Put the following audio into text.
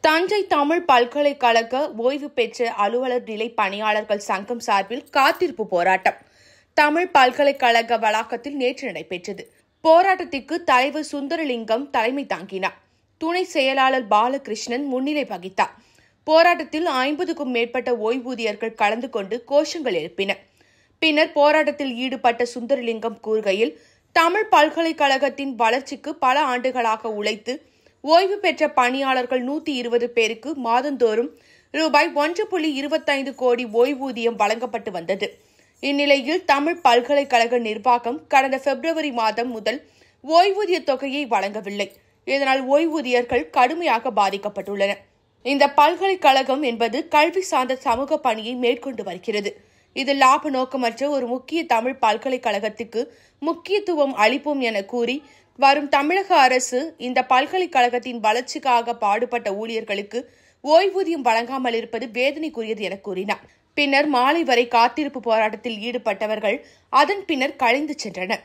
தஞ்சை தமிழ் பல்கலைக்கழக ஓய்வு பெற்ற அலுவலர் நிலை பணியாளர்கள் சங்கம் சார்பில் காத்திருப்பு போராட்டம் தமிழ் பல்கலைக்கழக வளாகத்தில் நேற்று நடைபெற்றது. போராட்டத்திற்கு தலைவர் சுந்தரலிங்கம் தலைமை தாங்கினார். துணை செயலாளர் பாலகிருஷ்ணன் முன்னிலை வகித்தார். போராட்டத்தில் 50க்கும் மேற்பட்ட ஓய்வூதியர்கள் கலந்து கொண்டு கோஷங்கள் எழுப்பினர். பின்னர் போராட்டத்தில் ஈடுபட்ட சுந்தரலிங்கம் கூறுகையில், தமிழ் பல்கலைக்கழகத்தின் வளர்ச்சிக்கு பல ஆண்டுகளாக உழைத்து ஓய்வு பெற்ற பணியாளர்கள் 120 பேருக்கு மாதந்தோறும் ரூபாய் 1.25 கோடி ஓய்வூதியம் வழங்கப்பட்டு வந்தது. இந்நிலையில் தமிழ் பல்கலைக்கழக நிர்வாகம் கடந்த பிப்ரவரி மாதம் முதல் ஓய்வூதிய தொகையை வழங்கவில்லை. இதனால் ஓய்வூதியர்கள் கடுமையாக பாதிக்கப்பட்டுள்ளனர். இந்த பல்கலைக்கழகம் என்பது கல்வி சார்ந்த சமூக பணியை மேற்கொண்டு வருகிறது. இது லாப நோக்கமற்ற ஒரு முக்கிய தமிழ் பல்கலைக்கழகத்துக்கு முக்கியத்துவம் அளிப்போம் என கூறி வரும் தமிழக அரசு இந்த பல்கலைக்கழகத்தின் வளர்ச்சிக்காக பாடுபட்ட ஊழியர்களுக்கு ஓய்வூதியம் வழங்காமல் இருப்பது வேதனைக்குரியது என கூறினார். பின்னர் மாலை வரை காத்திருப்பு போராட்டத்தில் ஈடுபட்டவர்கள் அதன் பின்னர் கலைந்து சென்றனர்.